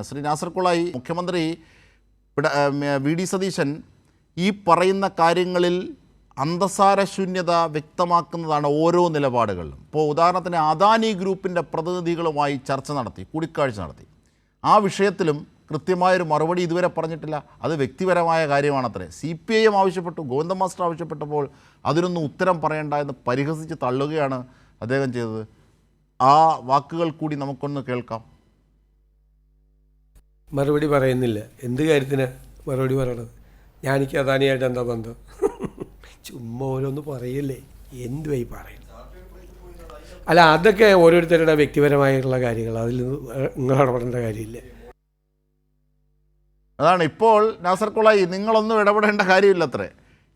ശ്രീ നാസർ കുളായി, മുഖ്യമന്ത്രി V D Satheesan ഈ പറയുന്ന കാര്യങ്ങളിൽ അന്തസാരശൂന്യത വ്യക്തമാക്കുന്നതാണ് ഓരോ നിലപാടുകളിലും. ഇപ്പോൾ ഉദാഹരണത്തിന് അദാനി ഗ്രൂപ്പിൻ്റെ പ്രതിനിധികളുമായി ചർച്ച നടത്തി, കൂടിക്കാഴ്ച നടത്തി. ആ വിഷയത്തിലും കൃത്യമായൊരു മറുപടി ഇതുവരെ പറഞ്ഞിട്ടില്ല. അത് വ്യക്തിപരമായ കാര്യമാണത്രേ. CPIM ആവശ്യപ്പെട്ടു, ഗോവിന്ദ മാസ്റ്റർ ആവശ്യപ്പെട്ടപ്പോൾ അതിനൊന്നും ഉത്തരം പറയേണ്ട എന്ന് പരിഹസിച്ച് തള്ളുകയാണ് അദ്ദേഹം ചെയ്തത്. ആ വാക്കുകൾ കൂടി നമുക്കൊന്ന് കേൾക്കാം. മറുപടി പറയുന്നില്ല. എന്ത് കാര്യത്തിന് മറുപടി പറയണത്? ഞാനിക്ക് അദാനിയായിട്ട് എന്താ ബന്ധം? ചുമ്മാ ഓരോന്ന് പറയല്ലേ, എന്തുവായി പറയുന്നത്? അല്ല, അതൊക്കെ ഓരോരുത്തരുടെ വ്യക്തിപരമായിട്ടുള്ള കാര്യങ്ങൾ, അതിൽ നിങ്ങൾ ഇടപെടേണ്ട കാര്യമില്ല. അതാണ് ഇപ്പോൾ നാസർ കുളായി, നിങ്ങളൊന്നും ഇടപെടേണ്ട കാര്യമില്ലത്രേ.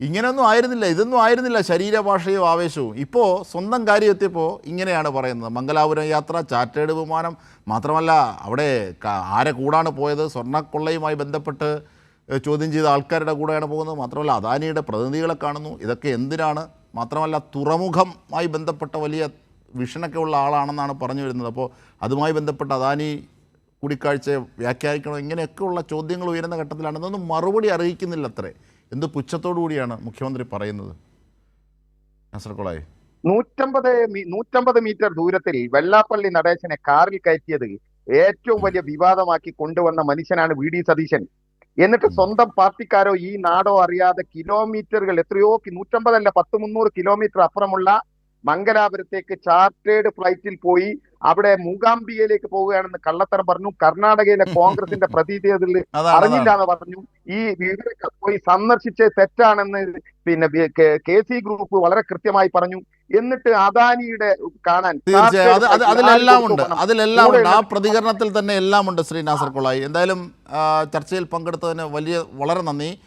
ഇങ്ങനെയൊന്നും ആയിരുന്നില്ല, ഇതൊന്നും ആയിരുന്നില്ല ശരീരഭാഷയും ആവേശവും. ഇപ്പോൾ സ്വന്തം കാര്യം എത്തിയപ്പോൾ ഇങ്ങനെയാണ് പറയുന്നത്. മംഗലാപുരം യാത്ര, ചാർട്ടേഡ് വിമാനം, മാത്രമല്ല അവിടെ ആരെ കൂടാണ് പോയത്, സ്വർണ്ണക്കൊള്ളയുമായി ബന്ധപ്പെട്ട് ചോദ്യം ചെയ്ത ആൾക്കാരുടെ കൂടെയാണ് പോകുന്നത്. മാത്രമല്ല അദാനിയുടെ പ്രതിനിധികളെ കാണുന്നു. ഇതൊക്കെ എന്തിനാണ്? മാത്രമല്ല തുറമുഖമായി ബന്ധപ്പെട്ട വലിയ വിഷനൊക്കെ ഉള്ള ആളാണെന്നാണ് പറഞ്ഞു വരുന്നത്. അപ്പോൾ അതുമായി ബന്ധപ്പെട്ട് അദാനി കൂടിക്കാഴ്ചയെ വ്യാഖ്യാനിക്കണം, ഇങ്ങനെയൊക്കെയുള്ള ചോദ്യങ്ങൾ ഉയരുന്ന ഘട്ടത്തിലാണ്. ഇതൊന്നും മറുപടി അറിയിക്കുന്നില്ല അത്രേ. എന്ത് പുച്ഛത്തോടു കൂടിയാണ് മുഖ്യമന്ത്രി പറയുന്നത്? നാസർ കുളായി, 150 മീറ്റർ ദൂരത്തിൽ വെള്ളാപ്പള്ളി നടേശനെ കാറിൽ കയറ്റിയത് ഏറ്റവും വലിയ വിവാദമാക്കി കൊണ്ടുവന്ന മനുഷ്യനാണ് വി ഡി സതീശൻ. എന്നിട്ട് സ്വന്തം പാർട്ടിക്കാരോ ഈ നാടോ അറിയാതെ കിലോമീറ്ററുകൾ, എത്രയോ 150 അല്ല 100-300 കിലോമീറ്റർ അപ്പുറമുള്ള മംഗലാപുരത്തേക്ക് ചാർട്ടേഡ് ഫ്ലൈറ്റിൽ പോയി അവിടെ മൂകാംബികയിലേക്ക് പോവുകയാണെന്ന് കള്ളത്തരം പറഞ്ഞു. കർണാടകയിലെ കോൺഗ്രസിന്റെ പ്രതിനിധികൾ അറിഞ്ഞില്ല എന്ന് പറഞ്ഞു. ഈ വീടൊക്കെ പോയി സന്ദർശിച്ച് തെറ്റാണെന്ന് പിന്നെ KC ഗ്രൂപ്പ് വളരെ കൃത്യമായി പറഞ്ഞു. എന്നിട്ട് അദാനിയുടെ കാണാൻ അതിലെല്ലാം ഉണ്ട്. ആ പ്രതികരണത്തിൽ തന്നെ എല്ലാം ഉണ്ട്. ശ്രീ നാസർ കുളായി, എന്തായാലും ചർച്ചയിൽ പങ്കെടുത്തതിന് വളരെ നന്ദി.